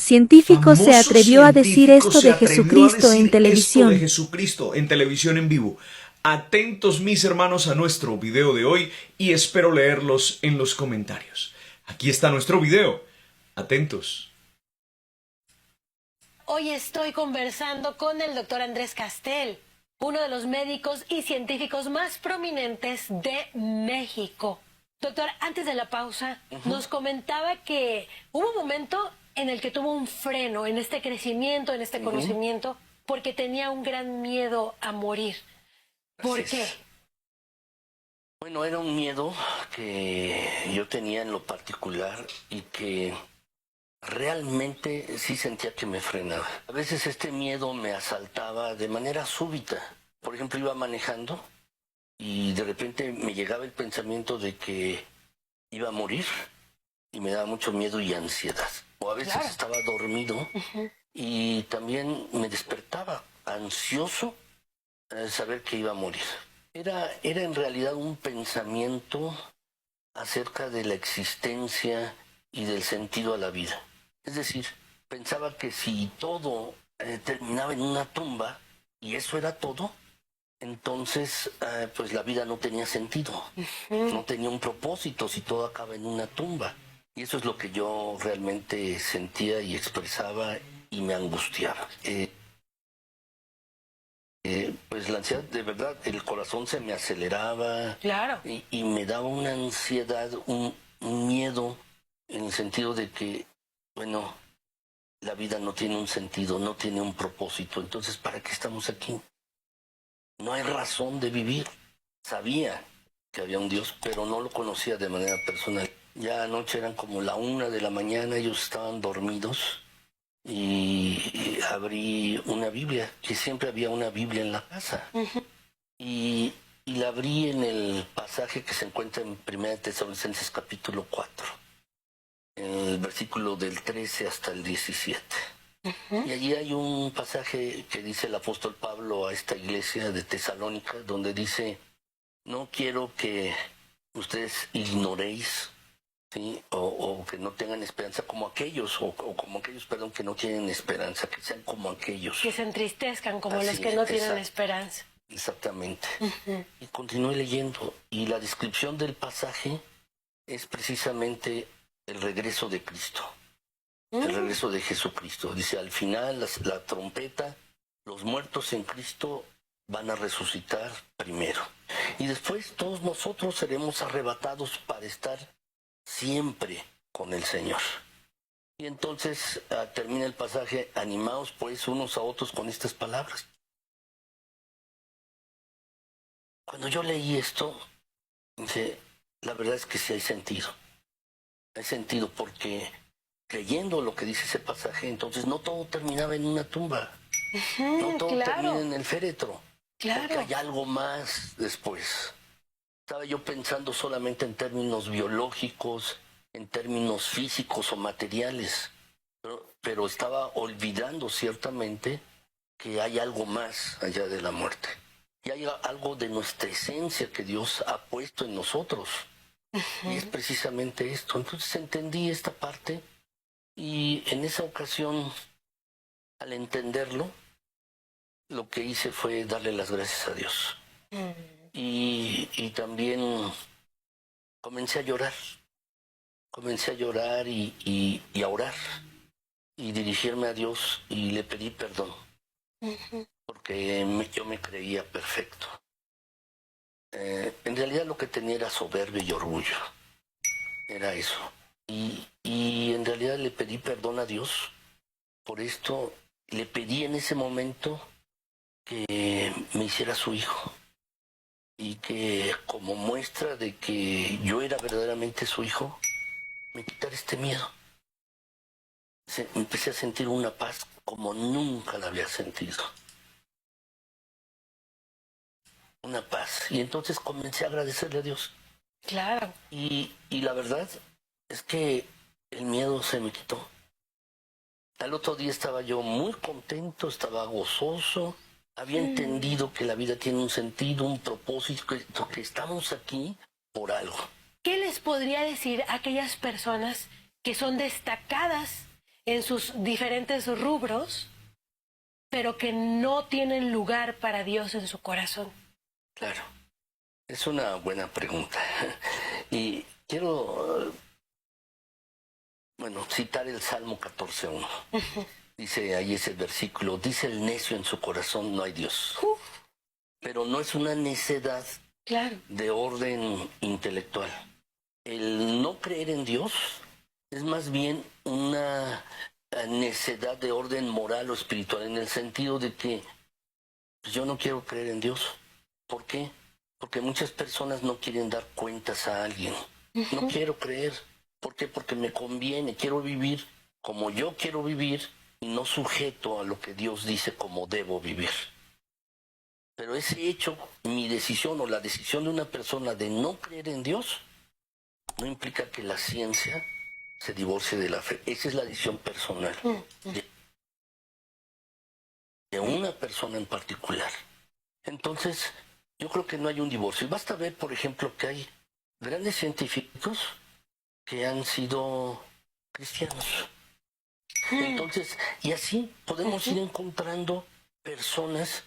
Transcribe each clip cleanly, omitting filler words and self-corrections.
científico se Famoso atrevió a decir científico esto se de atrevió a Jesucristo decir en esto televisión. de Jesucristo en televisión en vivo. Atentos mis hermanos a nuestro video de hoy y espero leerlos en los comentarios. Aquí está nuestro video. Atentos. Hoy estoy conversando con el doctor Andrés Castel, uno de los médicos y científicos más prominentes de México. Doctor, antes de la pausa, nos comentaba que hubo un momento en el que tuvo un freno en este crecimiento, en este conocimiento, porque tenía un gran miedo a morir. ¿Por qué? Bueno, era un miedo que yo tenía en lo particular y que realmente sí sentía que me frenaba. A veces este miedo me asaltaba de manera súbita. Por ejemplo, iba manejando y de repente me llegaba el pensamiento de que iba a morir y me daba mucho miedo y ansiedad. O a veces estaba dormido y también me despertaba ansioso al saber que iba a morir. Era en realidad un pensamiento acerca de la existencia y del sentido a la vida. Es decir, pensaba que si todo terminaba en una tumba y eso era todo, entonces pues la vida no tenía sentido, no tenía un propósito si todo acaba en una tumba. Y eso es lo que yo realmente sentía y expresaba y me angustiaba. Pues la ansiedad, de verdad, el corazón se me aceleraba. Claro. Y me daba una ansiedad, un miedo, en el sentido de que, bueno, la vida no tiene un sentido, no tiene un propósito. Entonces, ¿para qué estamos aquí? No hay razón de vivir. Sabía que había un Dios, pero no lo conocía de manera personal. Ya anoche eran como la 1 de la mañana, ellos estaban dormidos. Y abrí una Biblia, que siempre había una Biblia en la casa. Y la abrí en el pasaje que se encuentra en 1 Tesalonicenses capítulo 4, en el versículo del 13 hasta el 17. Y allí hay un pasaje que dice el apóstol Pablo a esta iglesia de Tesalónica, donde dice: no quiero que ustedes ignoréis, ¿sí? O que no tengan esperanza como aquellos, o como aquellos, perdón, que no tienen esperanza, que sean como aquellos. Que se entristezcan como los Así que no es, tienen exacto. esperanza. Exactamente. Y continué leyendo, y la descripción del pasaje es precisamente el regreso de Cristo, el regreso de Jesucristo. Dice, al final, la trompeta, los muertos en Cristo van a resucitar primero. Y después todos nosotros seremos arrebatados para estar siempre con el Señor. Y entonces termina el pasaje: animaos pues unos a otros con estas palabras. Cuando yo leí esto, dice, la verdad es que sí hay sentido. Hay sentido porque creyendo lo que dice ese pasaje, entonces no todo terminaba en una tumba. No todo termina en el féretro. Porque hay algo más después. Estaba yo pensando solamente en términos biológicos, en términos físicos o materiales, pero estaba olvidando ciertamente que hay algo más allá de la muerte. Y hay algo de nuestra esencia que Dios ha puesto en nosotros. Y es precisamente esto. Entonces entendí esta parte y en esa ocasión, al entenderlo, lo que hice fue darle las gracias a Dios. Y también comencé a llorar. Comencé a llorar y a orar. Y dirigirme a Dios y le pedí perdón. Porque yo me creía perfecto. En realidad lo que tenía era soberbia y orgullo. Era eso. Y en realidad le pedí perdón a Dios por esto. Le pedí en ese momento que me hiciera su hijo. Y que como muestra de que yo era verdaderamente su hijo, me quitara este miedo. Empecé a sentir una paz como nunca la había sentido. Una paz. Y entonces comencé a agradecerle a Dios. Claro. Y la verdad es que el miedo se me quitó. Al otro día estaba yo muy contento, estaba gozoso, había entendido que la vida tiene un sentido, un propósito, que estamos aquí por algo. ¿Qué les podría decir a aquellas personas que son destacadas en sus diferentes rubros, pero que no tienen lugar para Dios en su corazón? Claro, es una buena pregunta. Y quiero, citar el Salmo 14:1. Dice ahí ese versículo, dice el necio en su corazón, no hay Dios. Pero no es una necedad Claro. de orden intelectual. El no creer en Dios es más bien una necedad de orden moral o espiritual, en el sentido de que yo no quiero creer en Dios. ¿Por qué? Porque muchas personas no quieren dar cuentas a alguien. No quiero creer. ¿Por qué? Porque me conviene. Quiero vivir como yo quiero vivir y no sujeto a lo que Dios dice como debo vivir. Pero ese hecho, mi decisión o la decisión de una persona de no creer en Dios, no implica que la ciencia se divorcie de la fe. Esa es la decisión personal de una persona en particular. Entonces, yo creo que no hay un divorcio. Y basta ver, por ejemplo, que hay grandes científicos que han sido cristianos. Entonces, y así podemos ir encontrando personas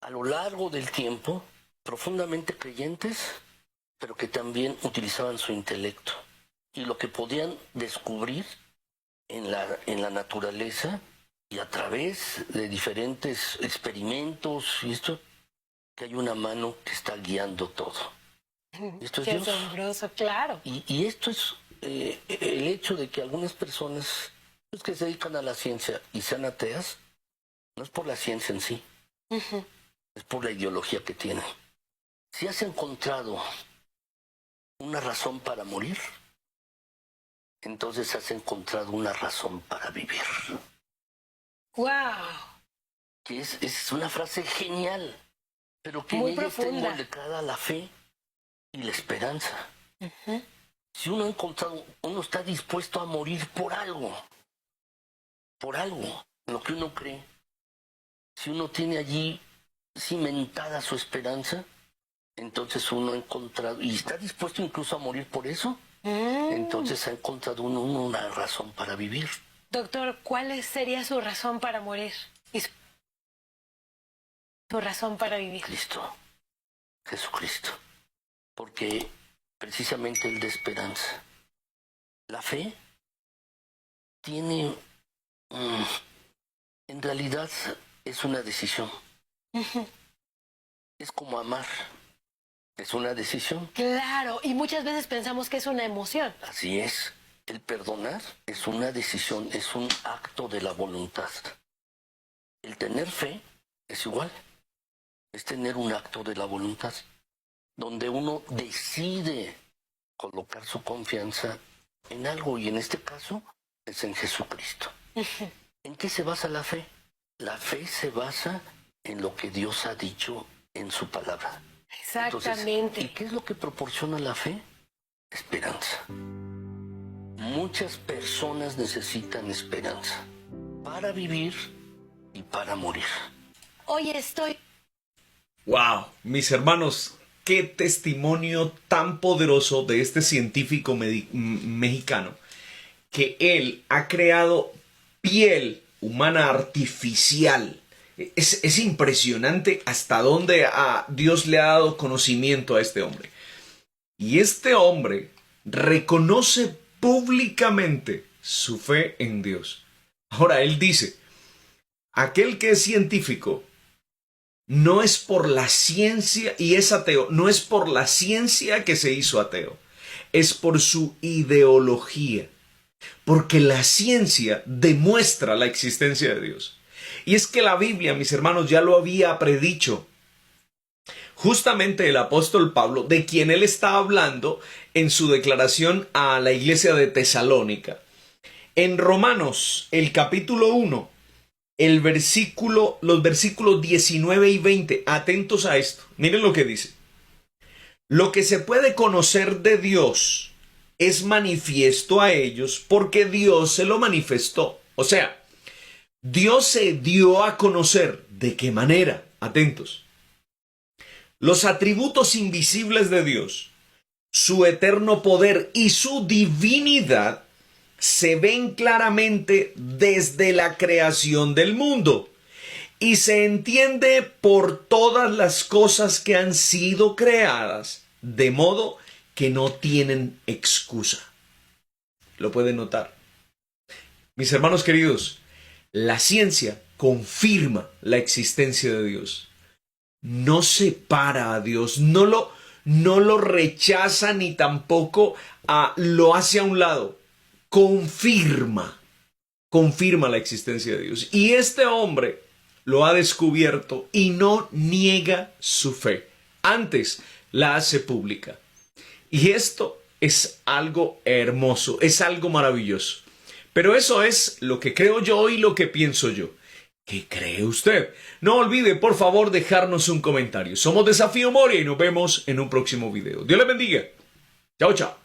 a lo largo del tiempo profundamente creyentes, pero que también utilizaban su intelecto. Y lo que podían descubrir en la naturaleza y a través de diferentes experimentos y esto, que hay una mano que está guiando todo. Esto es Qué Dios. asombroso, claro. Y esto es el hecho de que algunas personas que se dedican a la ciencia y sean ateas, no es por la ciencia en sí, es por la ideología que tienen. Si has encontrado una razón para morir, entonces has encontrado una razón para vivir. ¡Wow! Que es una frase genial, pero que Muy en ella está profunda. involucrada la fe y la esperanza. Si uno ha encontrado, uno está dispuesto a morir por algo, en lo que uno cree. Si uno tiene allí cimentada su esperanza, entonces uno ha encontrado, y está dispuesto incluso a morir por eso, entonces ha encontrado uno una razón para vivir. Doctor, ¿cuál sería su razón para morir? ¿Y su razón para vivir? Cristo, Jesucristo, porque precisamente Él da esperanza. La fe tiene, en realidad es una decisión. Es como amar, es una decisión. Claro, y muchas veces pensamos que es una emoción. Así es, el perdonar es una decisión, es un acto de la voluntad. El tener fe es igual, es tener un acto de la voluntad, donde uno decide colocar su confianza en algo, y en este caso es en Jesucristo. ¿En qué se basa la fe? La fe se basa en lo que Dios ha dicho en su palabra. Exactamente. Entonces, ¿y qué es lo que proporciona la fe? Esperanza. Muchas personas necesitan esperanza para vivir y para morir. Hoy estoy... ¡Wow! Mis hermanos, qué testimonio tan poderoso de este científico mexicano, que él ha creado piel humana artificial. Es impresionante hasta dónde Dios le ha dado conocimiento a este hombre. Y este hombre reconoce públicamente su fe en Dios. Ahora, él dice, aquel que es científico no es por la ciencia y es ateo, no es por la ciencia que se hizo ateo, es por su ideología, porque la ciencia demuestra la existencia de Dios. Y es que la Biblia, mis hermanos, ya lo había predicho. Justamente el apóstol Pablo, de quien él está hablando en su declaración a la iglesia de Tesalónica. En Romanos, el capítulo 1, los versículos 19 y 20, atentos a esto. Miren lo que dice. Lo que se puede conocer de Dios es manifiesto a ellos porque Dios se lo manifestó. O sea, Dios se dio a conocer. ¿De qué manera? Atentos. Los atributos invisibles de Dios, su eterno poder y su divinidad se ven claramente desde la creación del mundo y se entiende por todas las cosas que han sido creadas, de modo que no tienen excusa. ¿Lo pueden notar? Mis hermanos queridos, la ciencia confirma la existencia de Dios. No separa a Dios, no lo rechaza ni tampoco lo hace a un lado. Confirma la existencia de Dios. Y este hombre lo ha descubierto y no niega su fe. Antes la hace pública. Y esto es algo hermoso, es algo maravilloso. Pero eso es lo que creo yo y lo que pienso yo. ¿Qué cree usted? No olvide, por favor, dejarnos un comentario. Somos Desafío Moria y nos vemos en un próximo video. Dios le bendiga. Chao, chao.